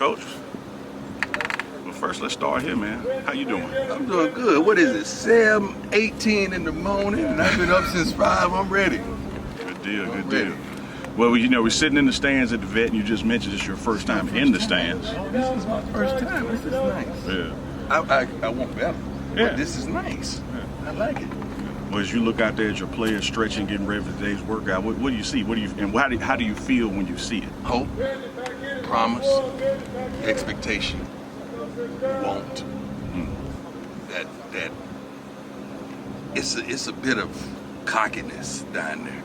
Coach. Well, first, let's start here, man. How you doing? I'm doing good. What is it, 7:18 in the morning, and I've been up since 5. I'm ready. Good deal, good deal. Well, you know, we're sitting in the stands at the vet, and you just mentioned it's your first time in the stands. This is my first time. This is nice. Yeah. I want better, but this is nice. I like it. Well, as you look out there at your players stretching, getting ready for today's workout, what do you see? How do you feel when you see it? Hope, promise, expectation, want. That it's a bit of cockiness down there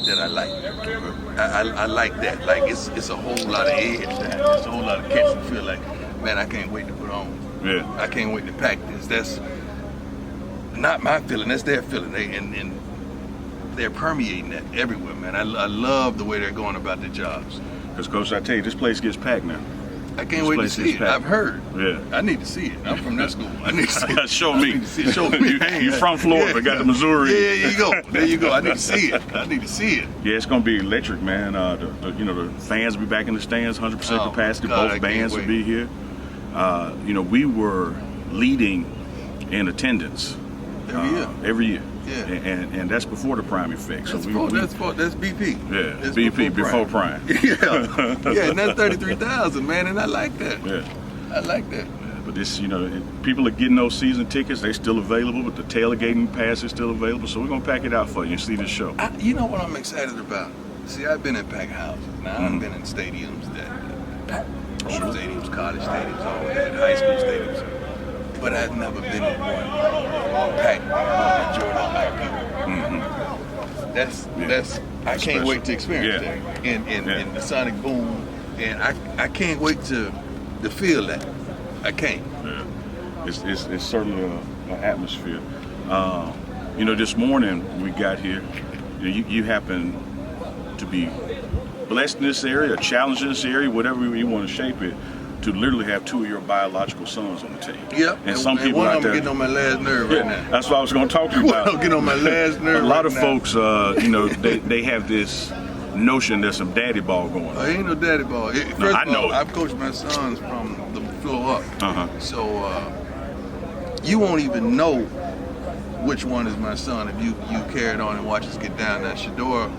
that I like. I like that. Like it's a whole lot of edge down there. It's a whole lot of catch and feel like, man, I can't wait to put on. Yeah. I can't wait to pack this. That's not my feeling. That's their feeling. And they're permeating that everywhere, man. I love the way they're going about their jobs. Because, Coach, I tell you, this place gets packed now. I can't wait to see it. I've heard. Yeah. I need to see it. I'm from that school. I need to see it. Show me. Show me. You from Florida, got the Missouri. Yeah, there you go. There you go. I need to see it. I need to see it. Yeah, it's going to be electric, man. The fans will be back in the stands, 100% capacity. God, both bands will be here. We were leading in attendance every year. Yeah. And that's before the prime effect. That's BP. Yeah, that's BP before prime. Yeah, and that's 33,000, man, and I like that. Yeah. I like that. But this, people are getting those season tickets. They're still available, but the tailgating pass is still available. So we're going to pack it out for you and see the show. You know what I'm excited about? See, I've been in packed houses. Now, I've been in stadiums that stadiums, college stadiums, all that, high school stadiums. But I've never been in one packed majority of people. I can't wait to experience that. And the sonic boom, and I can't wait to feel that. I can't. Yeah. It's certainly an atmosphere. This morning we got here. You happen to be blessed in this area, challenged in this area, whatever you want to shape it, to literally have two of your biological sons on the team. Yep. And some people one out of them there getting on my last nerve right now. That's what I was going to talk to you about. Getting on my last nerve. A lot of now. folks, they have this notion there's some daddy ball going on. Ain't no daddy ball. First I of all, know it. I've coached my sons from the floor up. Uh-huh. So you won't even know which one is my son if you carried on and watch us get down. Now, Shador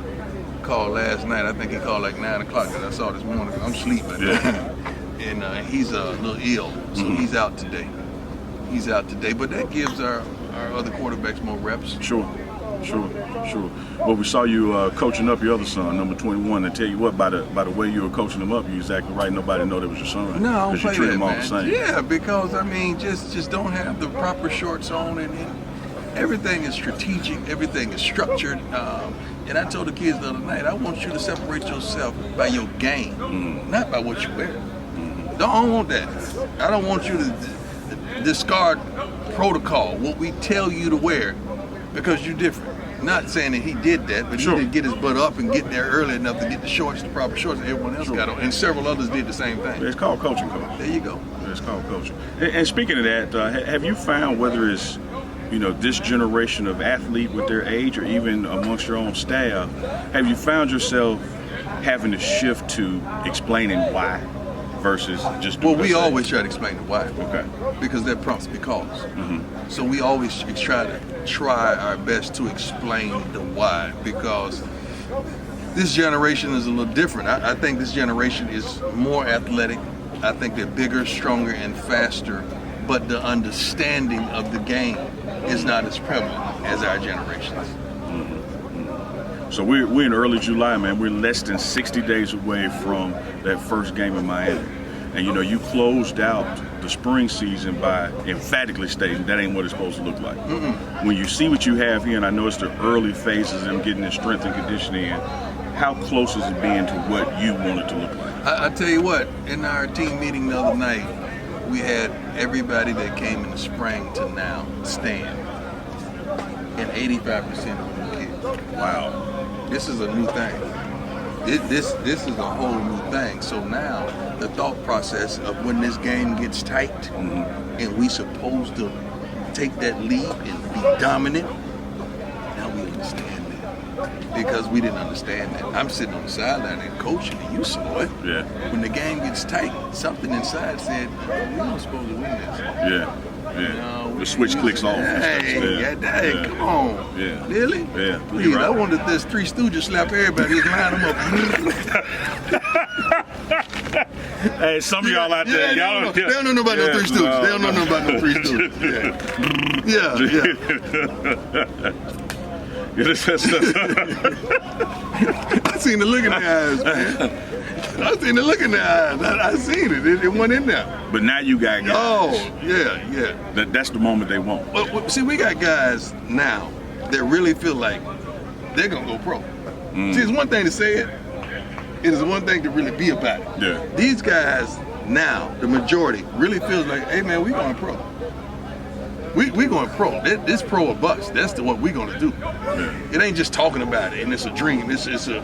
called last night. I think he called like 9 o'clock that I saw this morning. I'm sleeping. Yeah. And he's a little ill, so he's out today. But that gives our other quarterbacks more reps. Sure. Well, we saw you coaching up your other son, number 21. And tell you what, by the way you were coaching him up, you're exactly right. Nobody know that was your son. No, I don't play you treat that, him all man. the same. Yeah, because just don't have the proper shorts on, and everything is strategic, everything is structured. And I told the kids the other night, I want you to separate yourself by your game, not by what you wear. I don't want that. I don't want you to discard protocol, what we tell you to wear, because you're different. Not saying that he did that, but he did get his butt up and get there early enough to get the shorts, the proper shorts that everyone else got on, and several others did the same thing. It's called coaching, Coach. There you go. It's called coaching. And speaking of that, have you found whether it's this generation of athlete with their age or even amongst your own staff, have you found yourself having to shift to explaining why versus just doing we always try to explain the why. Okay. Because that prompts because. So we always try our best to explain the why, because this generation is a little different. I think this generation is more athletic. I think they're bigger, stronger, and faster, but the understanding of the game is not as prevalent as our generations. So we're in early July, man. We're less than 60 days away from that first game in Miami. And you closed out the spring season by emphatically stating that ain't what it's supposed to look like. When you see what you have here, and I know it's the early phases of them getting their strength and conditioning in, how close is it being to what you want it to look like? I tell you what, in our team meeting the other night, we had everybody that came in the spring to now stand. And 85% of them kids. Wow. This is a new thing. This is a whole new thing. So now the thought process of when this game gets tight and we supposed to take that lead and be dominant, now we understand that. because we didn't understand that. I'm sitting on the sideline and coaching, and you saw it. Yeah. When the game gets tight, something inside said, "We don't supposed to win this." Yeah. Yeah. The switch clicks off. Hey, come on. Yeah. Really? Yeah. Please, I wonder if there's Three Stooges slap everybody, just line them up. Hey, some of y'all out there, y'all they don't know about no Three Stooges. They don't know about no Three Stooges. I seen the look in their eyes, man. I seen the look in their eyes. I seen it. It went in there. But now you got guys. Oh, yeah. That's the moment they want. Well, see, we got guys now that really feel like they're going to go pro. See, it's one thing to say it. It is one thing to really be about it. Yeah. These guys now, the majority, really feels like, hey, man, we going pro. We going pro. This pro or bust. That's what we gonna do. Yeah. It ain't just talking about it and it's a dream. It's a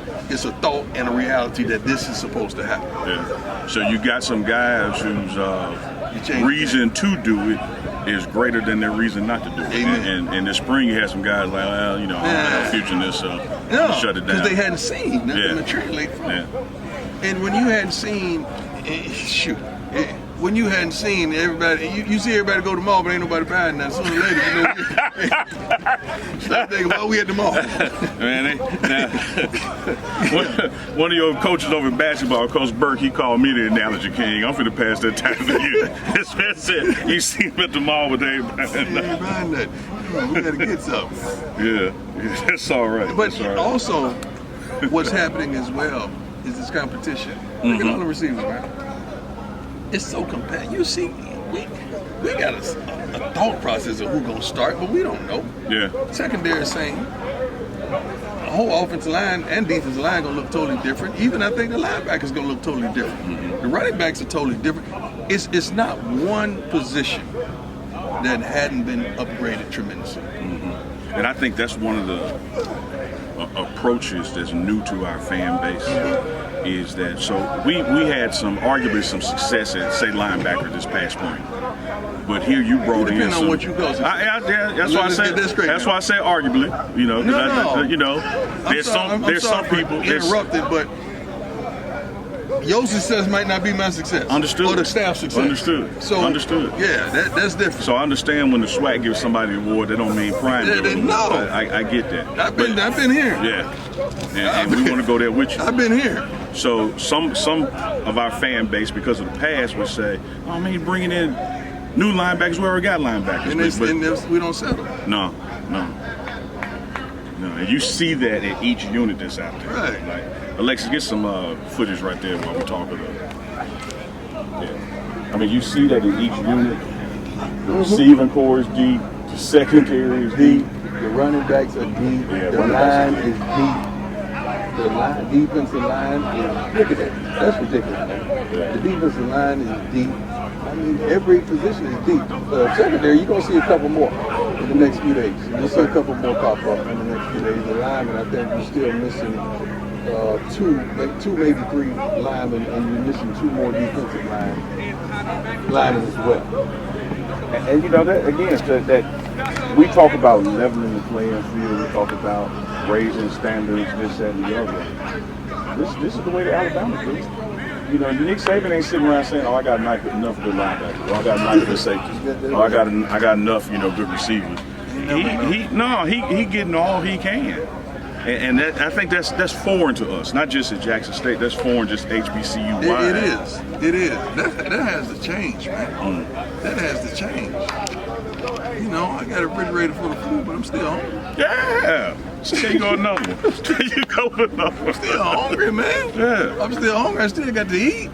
thought and a reality that this is supposed to happen. Yeah. So you got some guys whose reason to do it is greater than their reason not to do it. Amen. And in the spring you had some guys like, well, you know, I don't have a future in this, shut it down. Because they hadn't seen nothing to matriculate from. Yeah. And when you hadn't seen, when you hadn't seen everybody, you see everybody go to the mall, but ain't nobody buying nothing. Sooner or later, you know, stop thinking about we at the mall. Man, one of your coaches over in basketball, Coach Burke, he called me the analogy king. I'm finna pass that time to you. This man said, you see him at the mall, but they ain't buying nothing. Ain't buying nothing. We gotta get something. Yeah, that's all right. But also, what's happening as well is this competition. Look at all the receivers, man. It's so competitive. You see, we got a thought process of who's gonna start, but we don't know. Yeah. Secondary is same. The whole offensive line and defensive line gonna look totally different. Even I think the linebackers gonna look totally different. The running backs are totally different. It's not one position that hadn't been upgraded tremendously. And I think that's one of the approaches that's new to our fan base. Is that so? We had arguably some success at say linebacker this past spring, but here you brought in depending some. on what you go. That's why I said. That's why I said arguably. You know, there's some people interrupted, but your success might not be my success. Understood. Or the staff success. Understood. So understood. Yeah, that's different. So I understand when the SWAC gives somebody an award, that don't mean prime. No. I get that. I've been here. Yeah. And we want to go there with you. I've been here. So some of our fan base, because of the past, would say, "Oh man, he's bringing in new linebackers. We already got linebackers." And we don't settle. No. And you see that in each unit that's out there. Right. Like, Alexis, get some footage right there while we're talking. Yeah. I mean, you see that in each unit. The receiving core is deep. The secondary is deep. The running backs are deep. Yeah, the line is deep. The defensive line is, look at that. That's ridiculous. Yeah. The defensive line is deep. I mean, every position is deep. Secondary, you're going to see a couple more in the next few days. You'll see a couple more pop up in the next few days. The linemen, I think you're still missing two, maybe three linemen, and you're missing two more defensive linemen as well. And you know, that again, that we talk about leveling the playing field, we talk about raising standards, this, that, and the other. This is the way that Alabama do it. You know, Nick Saban ain't sitting around saying, "Oh, I got enough good linebackers. Oh, I got enough good safeties. Oh, I got enough, good receivers." He getting all he can, and that, I think that's foreign to us, not just at Jackson State. That's foreign just HBCU wide. It is. That has to change, man. That has to change. You know, I got a refrigerator full of food, but I'm still hungry. Yeah. So there you go another one. There you go another one. I'm still hungry, man. Yeah. I'm still hungry. I still got to eat.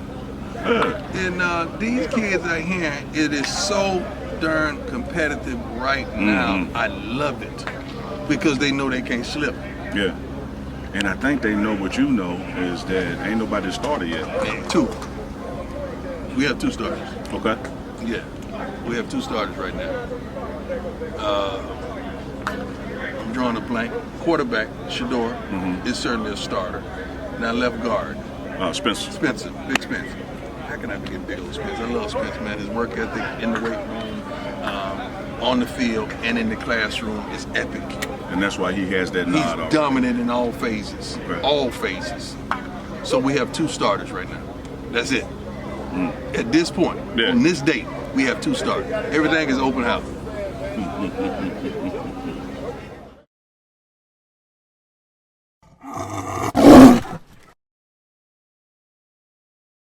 Yeah. And these kids out here, it is so darn competitive right now. I love it because they know they can't slip. Yeah. And I think they know what you know is that ain't nobody started yet. Two. We have two starters. Okay. Yeah. We have two starters right now. I'm drawing a blank. Quarterback, Shador, is certainly a starter. Now left guard. Spencer. Big Spencer. How can I forget big old Spencer? I love Spencer, man. His work ethic in the weight room, on the field, and in the classroom is epic. And that's why he has that He's nod already. dominant in all phases. Okay. All phases. So we have 2 starters right now. That's it. At this point, Yeah. on this date, we have 2 starters. Everything is open house.